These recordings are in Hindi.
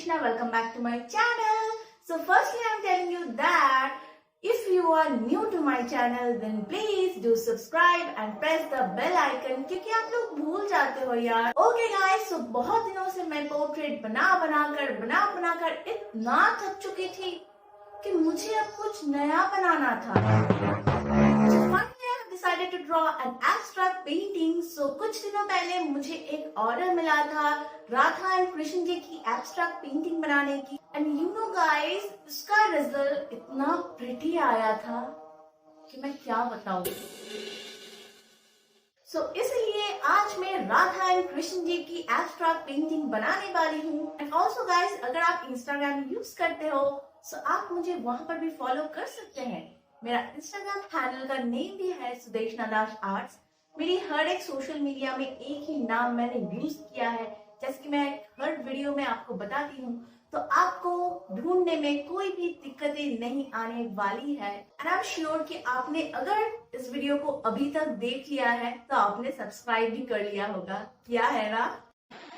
Sudeshna, welcome back to my channel. So firstly I'm telling you that if you are new to my channel then please do subscribe and press the bell icon क्योंकि आप लोग भूल जाते हो यार. Okay guys, so बहुत दिनों से मैं पोर्ट्रेट बना कर इतना थक चुकी थी कि मुझे अब कुछ नया बनाना था. Decided to draw an abstract painting. So कुछ दिनों पहले मुझे एक ऑर्डर मिला था राधा एंड कृष्ण जी की एब्स्ट्रैक्ट पेंटिंग बनाने की. एंड यू नो गाइस, इसका रिजल्ट इतना प्रिटी आया था कि मैं क्या बताऊं. सो इसलिए आज मैं राधा एंड कृष्ण जी की एब्स्ट्रैक्ट पेंटिंग बनाने वाली हूँ. एंड ऑल्सो गाइस, अगर आप इंस्टाग्राम यूज करते हो तो आप मुझे वहां पर भी फॉलो कर सकते हैं. मेरा इंस्टाग्राम हैंडल का नेम भी है Sudeshna-Arts. मेरी हर एक सोशल मीडिया में एक ही नाम मैंने यूज किया है, जैसे कि मैं हर वीडियो में आपको बताती हूँ, तो आपको ढूंढने में कोई भी दिक्कतें नहीं आने वाली है. एंड आई एम श्योर कि आपने अगर इस वीडियो को अभी तक देख लिया है तो आपने सब्सक्राइब भी कर लिया होगा. क्या है ना?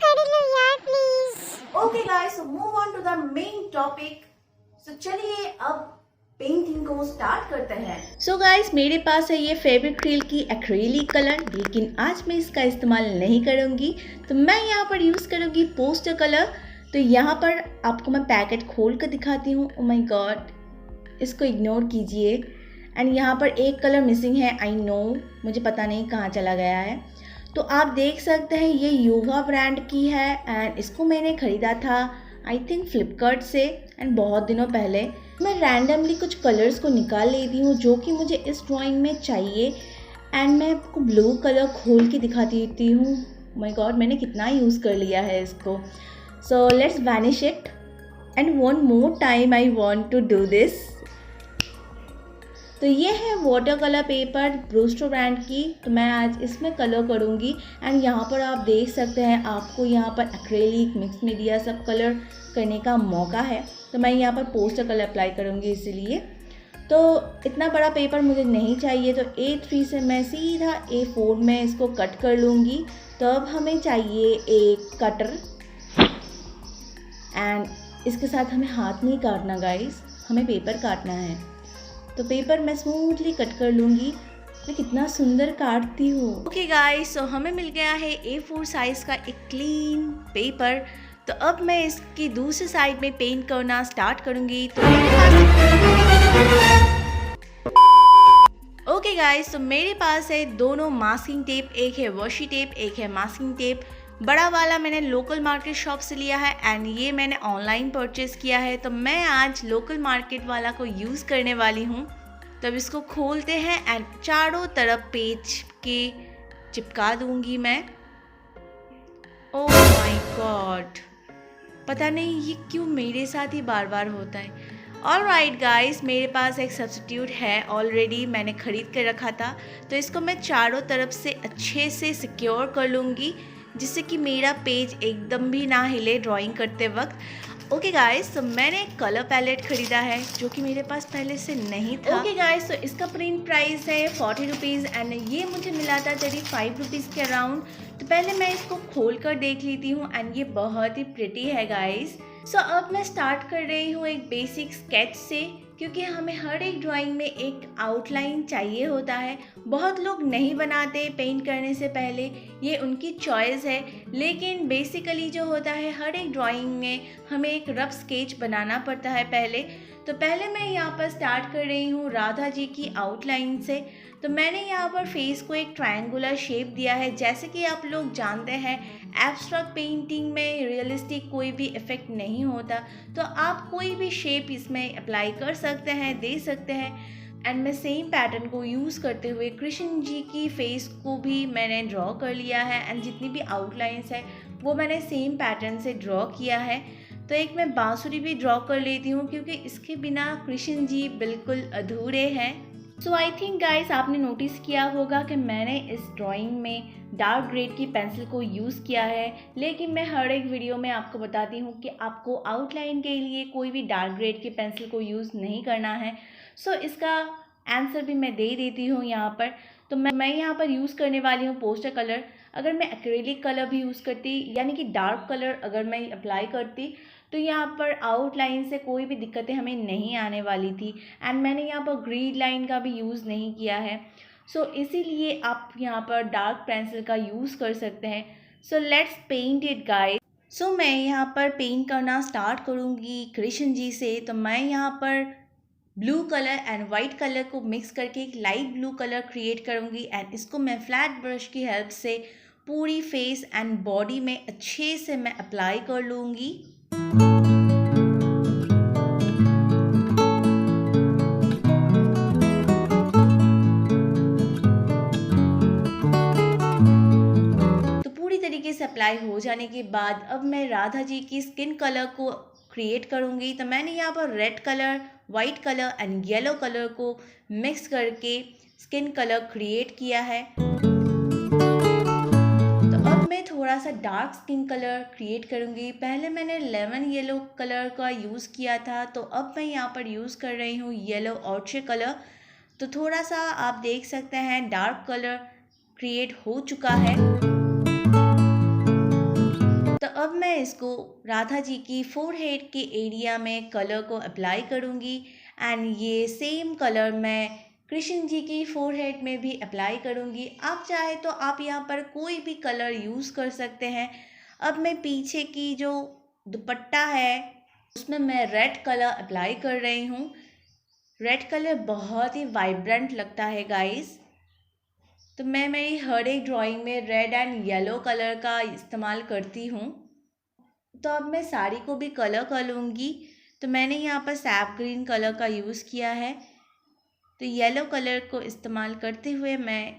कर लो यार please. Okay guys, so move on to the main topic. So चलिए अब पेंटिंग को स्टार्ट करते हैं. सो गाइस, मेरे पास है ये फेविक्रिल की एक्रेलिक कलर, लेकिन आज मैं इसका इस्तेमाल नहीं करूंगी. तो मैं यहाँ पर यूज करूंगी पोस्टर कलर. तो यहाँ पर आपको मैं पैकेट खोल कर दिखाती हूँ. ओ माय गॉड, इसको इग्नोर कीजिए. एंड यहाँ पर एक कलर मिसिंग है. आई नो, मुझे पता नहीं कहाँ चला गया है. तो आप देख सकते हैं ये युवा ब्रांड की है एंड इसको मैंने ख़रीदा था आई थिंक फ्लिपकार्ट से एंड बहुत दिनों पहले. मैं रैंडमली कुछ कलर्स को निकाल लेती हूँ जो कि मुझे इस ड्राइंग में चाहिए. एंड मैं आपको ब्लू कलर खोल के दिखाती देती हूँ. माय गॉड, मैंने कितना यूज़ कर लिया है इसको. So let's vanish it and one more time I want to do this. तो ये है water colour paper Brustro brand की. तो मैं आज इसमें कलर करूँगी. एंड यहाँ पर आप देख सकते हैं आपको यहाँ पर एक्रेलिक, मिक्स मीडिया सब कलर करने का मौका है. तो मैं यहाँ पर पोस्टर कलर अप्लाई करूँगी इसलिए. तो इतना बड़ा पेपर मुझे नहीं चाहिए, तो A3 से मैं सीधा A4 में इसको कट कर लूँगी. तो अब हमें चाहिए एक कटर एंड इसके साथ हमें हाथ नहीं काटना गाइस, हमें पेपर काटना है. तो पेपर मैं स्मूथली कट कर लूँगी. मैं कितना सुंदर काटती हूँ. ओके गाइस, तो हमें मिल गया है A4 साइज़ का एक क्लीन पेपर. तो अब मैं इसकी दूसरी साइड में पेंट करना स्टार्ट करूँगी. तो ओके गाइस, तो मेरे पास है दोनों मास्किंग टेप. एक है वॉशी टेप, एक है मास्किंग टेप. बड़ा वाला मैंने लोकल मार्केट शॉप से लिया है एंड ये मैंने ऑनलाइन परचेज़ किया है. तो मैं आज लोकल मार्केट वाला को यूज़ करने वाली हूँ. तो अब इसको खोलते हैं एंड चारों तरफ पेज के चिपका दूँगी मैं. ओह माय गॉड, पता नहीं ये क्यों मेरे साथ ही बार बार होता है. ऑलराइट गाइस, मेरे पास एक सब्स्टिट्यूट है ऑलरेडी, मैंने ख़रीद कर रखा था. तो इसको मैं चारों तरफ से अच्छे से सिक्योर कर लूँगी जिससे कि मेरा पेज एकदम भी ना हिले ड्राइंग करते वक्त. ओके गाइस, तो मैंने एक कलर पैलेट ख़रीदा है जो कि मेरे पास पहले से नहीं था. ओके गाइस, तो इसका प्रिंट प्राइस है 40 रुपीज़ एंड ये मुझे मिला था 35 रुपीज़ के अराउंड. तो पहले मैं इसको खोल कर देख लेती हूँ एंड ये बहुत ही प्रिटी है गाइस. सो अब मैं स्टार्ट कर रही हूँ एक बेसिक स्केच से, क्योंकि हमें हर एक ड्राइंग में एक आउटलाइन चाहिए होता है. बहुत लोग नहीं बनाते पेंट करने से पहले, ये उनकी चॉइस है. लेकिन बेसिकली जो होता है हर एक ड्राइंग में हमें एक रफ स्केच बनाना पड़ता है पहले. तो पहले मैं यहाँ पर स्टार्ट कर रही हूँ राधा जी की आउटलाइन से. तो मैंने यहाँ पर फेस को एक ट्रायंगुलर शेप दिया है. जैसे कि आप लोग जानते हैं एब्स्ट्रैक्ट पेंटिंग में रियलिस्टिक कोई भी इफ़ेक्ट नहीं होता, तो आप कोई भी शेप इसमें अप्लाई कर सकते हैं, दे सकते हैं. एंड मैं सेम पैटर्न को यूज़ करते हुए कृष्ण जी की फेस को भी मैंने ड्रॉ कर लिया है एंड जितनी भी आउटलाइंस है वो मैंने सेम पैटर्न से ड्रॉ किया है. तो एक मैं बांसुरी भी ड्रॉ कर लेती हूँ क्योंकि इसके बिना कृष्ण जी बिल्कुल अधूरे हैं. सो आई थिंक गाइस, आपने नोटिस किया होगा कि मैंने इस ड्राइंग में डार्क ग्रेड की पेंसिल को यूज़ किया है. लेकिन मैं हर एक वीडियो में आपको बताती हूँ कि आपको आउटलाइन के लिए कोई भी डार्क ग्रेड की पेंसिल को यूज़ नहीं करना है. सो इसका आंसर भी मैं दे देती हूँ यहाँ पर. तो मैं यहाँ पर यूज़ करने वाली हूँ पोस्टर कलर। अगर मैं एक्रेलिक कलर भी यूज़ करती, यानी कि डार्क कलर अगर मैं अप्लाई करती, तो यहाँ पर आउटलाइन से कोई भी दिक्कतें हमें नहीं आने वाली थी। एंड मैंने यहाँ पर ग्रीड लाइन का भी यूज़ नहीं किया है, सो इसीलिए आप यहाँ पर डार्क पेंसिल का यूज़ कर सकते हैं। So let's paint it guys. So मैं यहाँ पर पेंट करना स्टार्ट करूँगी कृष्ण जी से। तो मैं यहाँ पर blue colour and white colour को मिक्स करके एक लाइट ब्लू कलर क्रिएट करूँगी एंड इसको मैं फ्लैट ब्रश की हेल्प से पूरी फेस एंड बॉडी में अच्छे से मैं अप्लाई कर लूँगी। तो पूरी तरीके से अप्लाई हो जाने के बाद अब मैं राधा जी की स्किन कलर को क्रिएट करूँगी। तो मैंने यहाँ पर red colour, white colour and yellow colour को मिक्स करके स्किन कलर क्रिएट किया है। तो अब मैं थोड़ा सा डार्क स्किन कलर क्रिएट करूँगी। पहले मैंने लेमन येलो कलर का यूज़ किया था, तो अब मैं यहाँ पर यूज़ कर रही हूँ येलो ऑर्चिड कलर। तो थोड़ा सा आप देख सकते हैं डार्क कलर क्रिएट हो चुका है। तो अब मैं इसको राधा जी की फोरहेड के एरिया में कलर को अप्लाई करूँगी एंड ये सेम कलर मैं कृष्ण जी की फोरहेड में भी अप्लाई करूँगी। आप चाहे तो आप यहाँ पर कोई भी कलर यूज़ कर सकते हैं। अब मैं पीछे की जो दुपट्टा है उसमें मैं रेड कलर अप्लाई कर रही हूँ। रेड कलर बहुत ही वाइब्रेंट लगता है गाइस। तो मैं मेरी हर एक ड्राइंग में रेड एंड येलो कलर का इस्तेमाल करती हूँ। तो अब मैं साड़ी को भी कलर कर लूँगी। तो मैंने यहाँ पर सैफ ग्रीन कलर का यूज़ किया है। तो येलो कलर को इस्तेमाल करते हुए मैं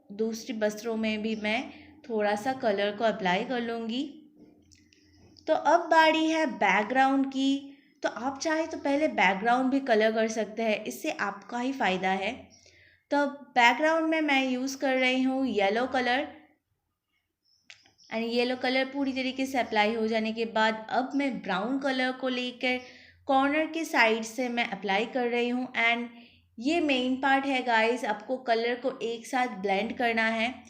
दूसरी वस्त्रों में भी मैं थोड़ा सा कलर को अप्लाई कर लूँगी। तो अब बारी है बैकग्राउंड की। तो आप चाहे तो पहले बैकग्राउंड भी कलर कर सकते हैं, इससे आपका ही फ़ायदा है। तो बैकग्राउंड में मैं यूज़ कर रही हूँ yellow colour and yellow colour पूरी तरीके से अप्लाई हो जाने के बाद अब मैं ब्राउन कलर को लेकर कॉर्नर के साइड से मैं अप्लाई कर रही हूँ। एंड ये मेन पार्ट है गाइस, आपको कलर को एक साथ ब्लेंड करना है।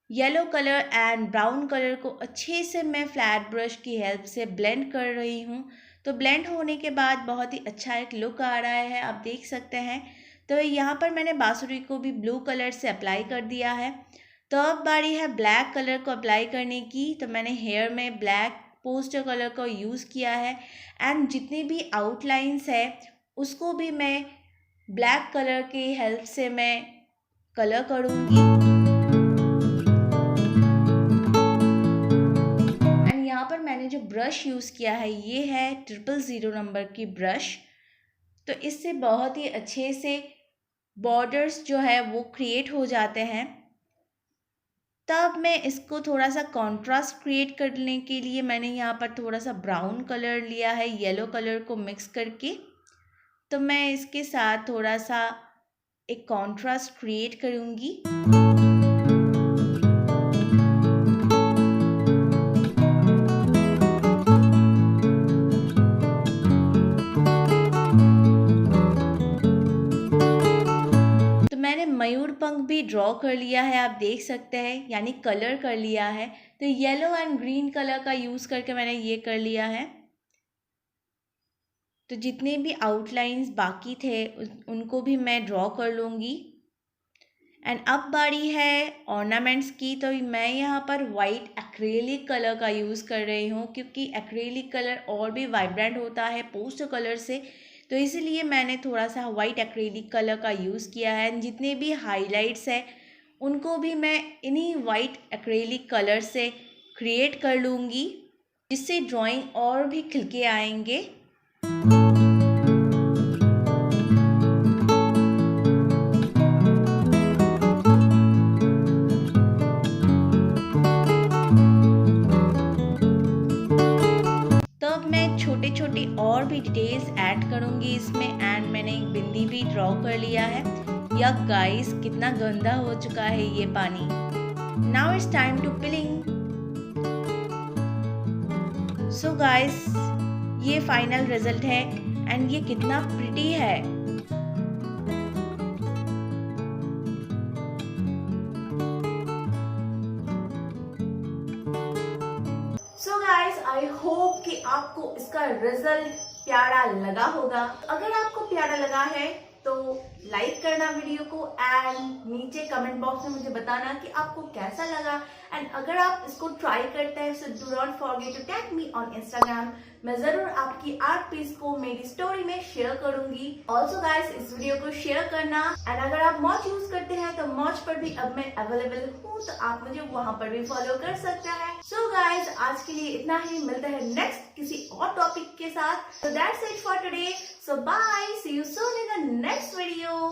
Yellow colour and brown colour को अच्छे से मैं फ्लैट ब्रश की हेल्प से ब्लेंड कर रही हूँ। तो ब्लेंड होने के बाद बहुत ही अच्छा एक लुक आ रहा है, आप देख सकते हैं। तो यहाँ पर मैंने बांसुरी को भी ब्लू कलर से अप्लाई कर दिया है। तो अब बारी है ब्लैक कलर को अप्लाई करने की। तो मैंने हेयर में ब्लैक पोस्टर कलर का यूज़ किया है एंड जितनी भी आउटलाइंस है उसको भी मैं ब्लैक कलर की हेल्प से मैं कलर करूँगी। एंड यहाँ पर मैंने जो ब्रश यूज़ किया है ये है 000 नंबर की ब्रश। तो इससे बहुत ही अच्छे से बॉर्डर्स जो है वो क्रिएट हो जाते हैं। तब मैं इसको थोड़ा सा कंट्रास्ट क्रिएट करने के लिए मैंने यहाँ पर थोड़ा सा ब्राउन कलर लिया है येलो कलर को मिक्स करके। तो मैं इसके साथ थोड़ा सा एक कंट्रास्ट क्रिएट करूँगी। मयूर पंख भी ड्रॉ कर लिया है, आप देख सकते हैं, यानी कलर कर लिया है। तो येलो एंड ग्रीन कलर का यूज़ करके मैंने ये कर लिया है। तो जितने भी आउटलाइंस बाकी थे उनको भी मैं ड्रॉ कर लूँगी। एंड अब बारी है ऑर्नामेंट्स की। तो मैं यहाँ पर वाइट एक्रेलिक कलर का यूज़ कर रही हूँ, क्योंकि एक्रेलिक कलर और भी वाइब्रेंट होता है पोस्टर कलर से। तो इसीलिए मैंने थोड़ा सा वाइट एक्रेलिक कलर का यूज़ किया है। जितने भी हाइलाइट्स हैं उनको भी मैं इन्हीं वाइट एक्रेलिक कलर से क्रिएट कर लूँगी, जिससे ड्राइंग और भी खिलके आएंगे। छोटे छोटे और भी डिटेल्स ऐड करूँगी इसमें। एंड मैंने एक बिंदी भी ड्रॉ कर लिया है। या गाइस कितना गंदा हो चुका है ये पानी। Now it's time to peeling. So guys ये फाइनल रिजल्ट है एंड ये कितना प्रिटी है। सो गाइस, आई होप कि आपको इसका रिजल्ट प्यारा लगा होगा। अगर आपको प्यारा लगा है तो लाइक करना वीडियो को एंड नीचे कमेंट बॉक्स में मुझे बताना कि आपको कैसा लगा। एंड अगर आप इसको ट्राई करते हैं so do not forget to tag me on Instagram. मैं जरूर आपकी आर्ट पीस को मेरी स्टोरी में शेयर करूंगी। ऑल्सो गाइस, इस वीडियो को शेयर करना एंड अगर आप मॉच यूज करते हैं तो मॉच पर भी अब मैं अवेलेबल हूँ, तो आप मुझे वहां पर भी फॉलो कर सकते हैं। सो गाइस, आज के लिए इतना ही। मिलते हैं नेक्स्ट किसी और टॉपिक के साथ। So that's it for today. So bye. See you soon in the next video.